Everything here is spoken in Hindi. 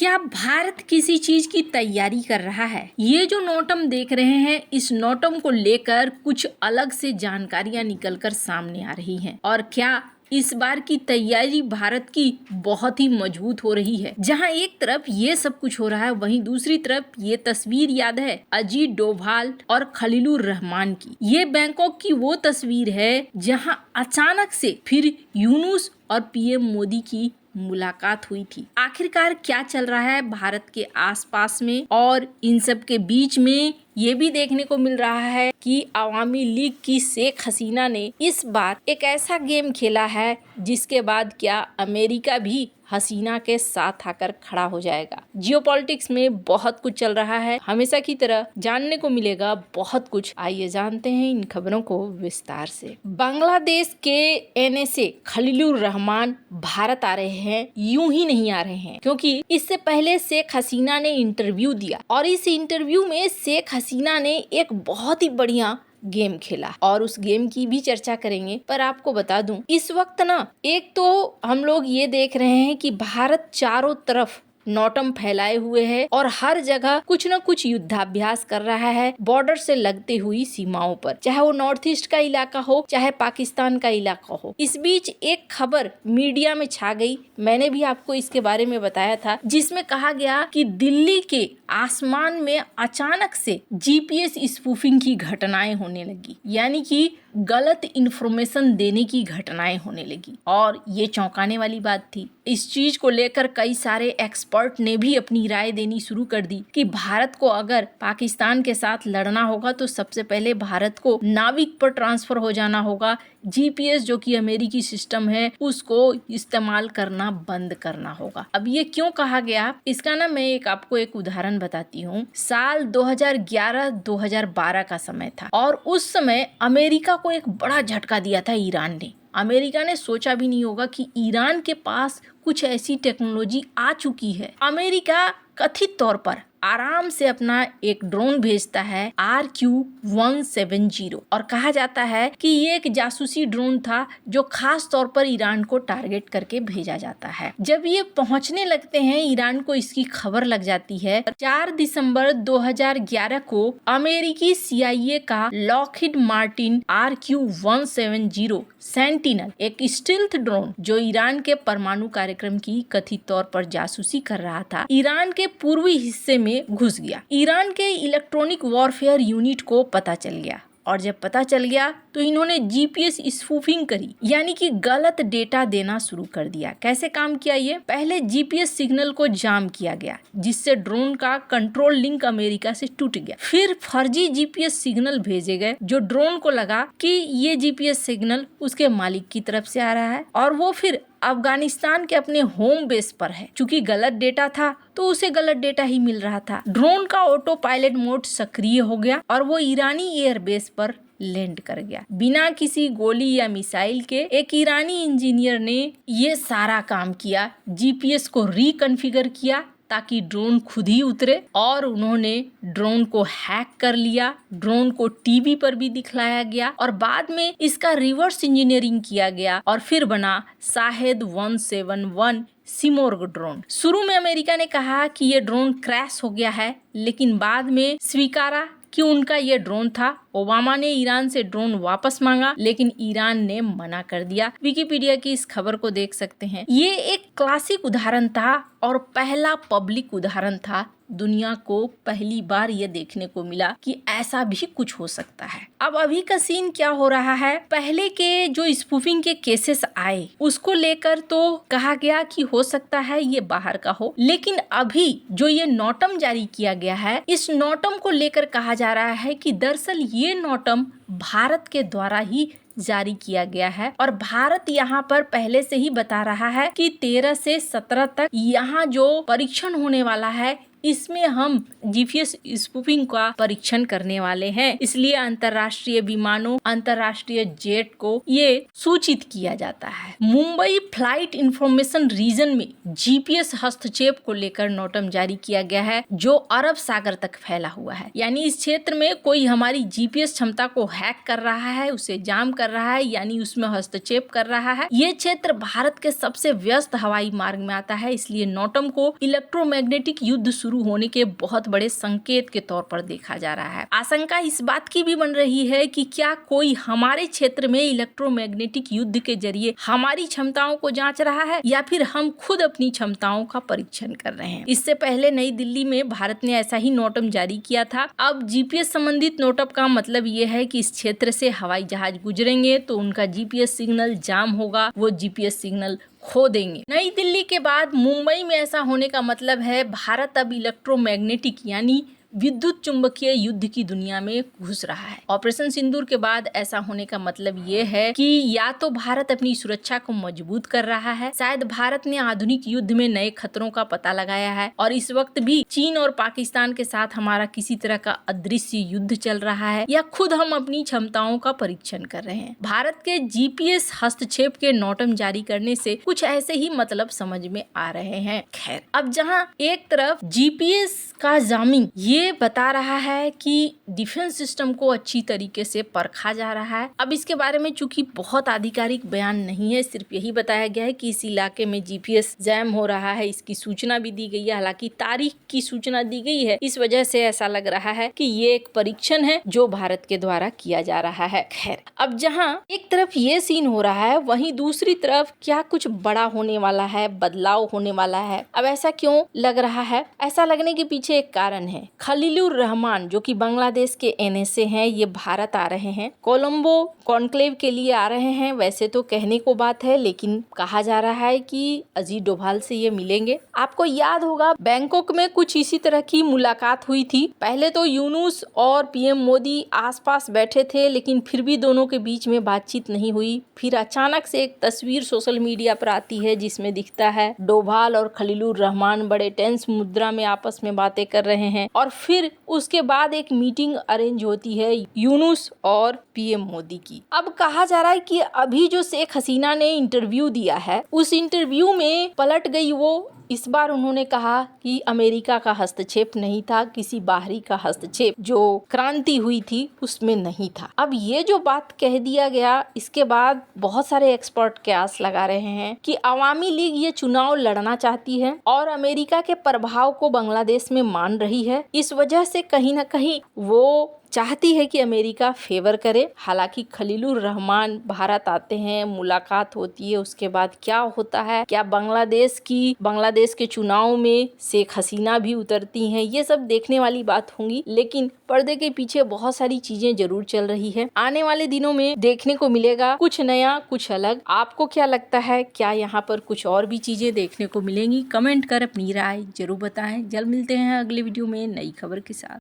क्या भारत किसी चीज की तैयारी कर रहा है? ये जो नोटम देख रहे हैं, इस नोटम को लेकर कुछ अलग से जानकारियां निकलकर सामने आ रही हैं। और क्या इस बार की तैयारी भारत की बहुत ही मजबूत हो रही है। जहां एक तरफ ये सब कुछ हो रहा है, वहीं दूसरी तरफ ये तस्वीर याद है अजीत डोभाल और खलीलुर रहमान की। ये बैंकॉक की वो तस्वीर है जहां अचानक से फिर यूनुस और पीएम मोदी की मुलाकात हुई थी। आखिरकार क्या चल रहा है भारत के आसपास में, और इन सब के बीच में ये भी देखने को मिल रहा है कि अवामी लीग की शेख हसीना ने इस बार एक ऐसा गेम खेला है जिसके बाद क्या अमेरिका भी हसीना के साथ आकर खड़ा हो जाएगा। जियोपॉलिटिक्स में बहुत कुछ चल रहा है, हमेशा की तरह जानने को मिलेगा बहुत कुछ। आइए जानते हैं इन खबरों को विस्तार से। बांग्लादेश के एनएसए खलीलुर रहमान भारत आ रहे हैं, यूं ही नहीं आ रहे हैं, क्योंकि इससे पहले शेख हसीना ने इंटरव्यू दिया और इस इंटरव्यू में शेख हसीना ने एक बहुत ही बढ़िया गेम खेला और उस गेम की भी चर्चा करेंगे। पर आपको बता दूं, इस वक्त ना एक तो हम लोग ये देख रहे हैं कि भारत चारों तरफ नोटम फैलाए हुए है और हर जगह कुछ न कुछ युद्धाभ्यास कर रहा है बॉर्डर से लगती हुई सीमाओं पर, चाहे वो नॉर्थ ईस्ट का इलाका हो चाहे पाकिस्तान का इलाका हो। इस बीच एक खबर मीडिया में छा गई, मैंने भी आपको इसके बारे में बताया था, जिसमें कहा गया कि दिल्ली के आसमान में अचानक से जीपीएस स्पूफिंग की घटनाएं होने लगी, यानी कि गलत इंफॉर्मेशन देने की घटनाएं होने लगी। और ये चौंकाने वाली बात थी। इस चीज को लेकर कई सारे एक्सपर्ट ने भी अपनी राय देनी शुरू कर दी कि भारत को अगर पाकिस्तान के साथ लड़ना होगा तो सबसे पहले भारत को नाविक पर ट्रांसफर हो जाना होगा। जीपीएस जो कि अमेरिकी सिस्टम है उसको इस्तेमाल करना बंद करना होगा। अब ये क्यों कहा गया, इसका ना मैं आपको एक उदाहरण बताती हूँ। साल 2011-2012 का समय था और उस समय अमेरिका को एक बड़ा झटका दिया था ईरान ने। अमेरिका ने सोचा भी नहीं होगा कि ईरान के पास कुछ ऐसी टेक्नोलॉजी आ चुकी है। अमेरिका कथित तौर पर आराम से अपना एक ड्रोन भेजता है RQ-170 और कहा जाता है कि ये एक जासूसी ड्रोन था जो खास तौर पर ईरान को टारगेट करके भेजा जाता है। जब ये पहुंचने लगते हैं ईरान को इसकी खबर लग जाती है। 4 दिसंबर 2011 को अमेरिकी CIA का लॉकहीड मार्टिन RQ-170 सेंटिनल, एक स्टील्थ ड्रोन जो ईरान के परमाणु कार्यक्रम की कथित तौर पर जासूसी कर रहा था, ईरान के पूर्वी हिस्से में घुस गया। ईरान के इलेक्ट्रॉनिक वॉरफेयर यूनिट को पता चल गया और जब पता चल गया तो इन्होंने जीपीएस स्पूफिंग करी, यानी कि गलत डेटा देना शुरू कर दिया। कैसे काम किया ये? पहले जीपीएस सिग्नल को जाम किया गया जिससे ड्रोन का कंट्रोल लिंक अमेरिका से टूट गया। फिर फर्जी जीपीएस सिग्नल भेजे गए जो ड्रोन को लगा कि ये जीपीएस सिग्नल उसके मालिक की तरफ से आ रहा है और वो फिर अफगानिस्तान के अपने होम बेस पर है। चूंकि गलत डेटा था तो उसे गलत डेटा ही मिल रहा था। ड्रोन का ऑटो पायलट मोड सक्रिय हो गया और वो ईरानी एयरबेस पर लैंड कर गया बिना किसी गोली या मिसाइल के। एक ईरानी इंजीनियर ने ये सारा काम किया, जीपीएस को रिकॉन्फ़िगर किया ताकि ड्रोन खुद ही उतरे और उन्होंने ड्रोन को हैक कर लिया। ड्रोन को टीवी पर भी दिखलाया गया और बाद में इसका रिवर्स इंजीनियरिंग किया गया और फिर बना शाहेद 171 सिमोर्ग ड्रोन। शुरू में अमेरिका ने कहा कि ये ड्रोन क्रैश हो गया है, लेकिन बाद में स्वीकारा कि उनका ये ड्रोन था। ओबामा ने ईरान से ड्रोन वापस मांगा लेकिन ईरान ने मना कर दिया। विकिपीडिया की इस खबर को देख सकते हैं। ये एक क्लासिक उदाहरण था और पहला पब्लिक उदाहरण था। दुनिया को पहली बार ये देखने को मिला कि ऐसा भी कुछ हो सकता है। अब अभी का सीन क्या हो रहा है, पहले के जो स्पूफिंग के केसेस आए उसको लेकर तो कहा गया कि हो सकता है ये बाहर का हो, लेकिन अभी जो ये नोटम जारी किया गया है, इस नोटम को लेकर कहा जा रहा है कि दरअसल ये नोटम भारत के द्वारा ही जारी किया गया है और भारत यहाँ पर पहले से ही बता रहा है कि 13 से 17 तक यहाँ जो परीक्षण होने वाला है इसमें हम जीपीएस स्पूफिंग का परीक्षण करने वाले हैं, इसलिए अंतर्राष्ट्रीय विमानों, अंतर्राष्ट्रीय जेट को ये सूचित किया जाता है। मुंबई फ्लाइट इंफॉर्मेशन रीजन में जीपीएस हस्तक्षेप को लेकर नोटम जारी किया गया है, जो अरब सागर तक फैला हुआ है। यानी इस क्षेत्र में कोई हमारी जीपीएस क्षमता को हैक कर रहा है, उसे जाम कर रहा है, यानी उसमें हस्तक्षेप कर रहा है। ये क्षेत्र भारत के सबसे व्यस्त हवाई मार्ग में आता है, इसलिए नोटम को इलेक्ट्रोमैग्नेटिक युद्ध शुरू होने के बहुत बड़े संकेत के तौर पर देखा जा रहा है। आशंका इस बात की भी बन रही है कि क्या कोई हमारे क्षेत्र में इलेक्ट्रोमैग्नेटिक युद्ध के जरिए हमारी क्षमताओं को जांच रहा है, या फिर हम खुद अपनी क्षमताओं का परीक्षण कर रहे हैं। इससे पहले नई दिल्ली में भारत ने ऐसा ही नोटम जारी किया था। अब जीपीएस संबंधित नोटम का मतलब ये है कि इस क्षेत्र से हवाई जहाज गुजरेंगे तो उनका जीपीएस सिग्नल जाम होगा, वो जीपीएस सिग्नल खो देंगे। नई दिल्ली के बाद मुंबई में ऐसा होने का मतलब है भारत अब इलेक्ट्रोमैग्नेटिक यानी विद्युत चुंबकीय युद्ध की दुनिया में घुस रहा है। ऑपरेशन सिंदूर के बाद ऐसा होने का मतलब ये है कि या तो भारत अपनी सुरक्षा को मजबूत कर रहा है, शायद भारत ने आधुनिक युद्ध में नए खतरों का पता लगाया है और इस वक्त भी चीन और पाकिस्तान के साथ हमारा किसी तरह का अदृश्य युद्ध चल रहा है, या खुद हम अपनी क्षमताओं का परीक्षण कर रहे हैं। भारत के जीपीएस हस्तक्षेप के नोटम जारी करने से कुछ ऐसे ही मतलब समझ में आ रहे हैं। खैर, अब जहाँ एक तरफ जीपीएस का जामिंग ये बता रहा है कि डिफेंस सिस्टम को अच्छी तरीके से परखा जा रहा है। अब इसके बारे में चूंकि बहुत आधिकारिक बयान नहीं है, सिर्फ यही बताया गया है कि इस इलाके में जीपीएस जैम हो रहा है, इसकी सूचना भी दी गई है, हालांकि तारीख की सूचना दी गई है। इस वजह से ऐसा लग रहा है कि ये एक परीक्षण है जो भारत के द्वारा किया जा रहा है। खैर, अब जहाँ एक तरफ ये सीन हो रहा है, वहीं दूसरी तरफ क्या कुछ बड़ा होने वाला है, बदलाव होने वाला है। अब ऐसा क्यों लग रहा है? ऐसा लगने के पीछे एक कारण है। खलीलुर रहमान जो कि बांग्लादेश के एनएसए हैं, ये भारत आ रहे हैं, कोलंबो कॉन्क्लेव के लिए आ रहे हैं। वैसे तो कहने को बात है, लेकिन कहा जा रहा है कि अजीत डोभाल से ये मिलेंगे। आपको याद होगा बैंकॉक में कुछ इसी तरह की मुलाकात हुई थी। पहले तो यूनुस और पीएम मोदी आसपास बैठे थे, लेकिन फिर भी दोनों के बीच में बातचीत नहीं हुई। फिर अचानक से एक तस्वीर सोशल मीडिया पर आती है जिसमें दिखता है डोभाल और खलीलुर रहमान बड़े टेंस मुद्रा में आपस में बातें कर रहे हैं, और फिर उसके बाद एक मीटिंग अरेंज होती है यूनुस और पीएम मोदी की। अब कहा जा रहा है कि अभी जो शेख हसीना ने इंटरव्यू दिया है, उस इंटरव्यू में पलट गई वो। इस बार उन्होंने कहा कि अमेरिका का हस्तक्षेप नहीं था, किसी बाहरी का हस्तक्षेप जो क्रांति हुई थी उसमें नहीं था। अब ये जो बात कह दिया गया, इसके बाद बहुत सारे एक्सपर्ट कयास लगा रहे हैं कि अवामी लीग ये चुनाव लड़ना चाहती है और अमेरिका के प्रभाव को बांग्लादेश में मान रही है। इस वजह से कहीं ना कहीं वो चाहती है कि अमेरिका फेवर करे। हालांकि खलीलुर रहमान भारत आते हैं, मुलाकात होती है, उसके बाद क्या होता है, क्या बांग्लादेश के चुनाव में शेख हसीना भी उतरती हैं, ये सब देखने वाली बात होंगी। लेकिन पर्दे के पीछे बहुत सारी चीजें जरूर चल रही है। आने वाले दिनों में देखने को मिलेगा कुछ नया, कुछ अलग। आपको क्या लगता है, क्या यहाँ पर कुछ और भी चीजें देखने को मिलेंगी? कमेंट कर अपनी राय जरूर बताएं। जल्द मिलते हैं अगले वीडियो में नई खबर के साथ।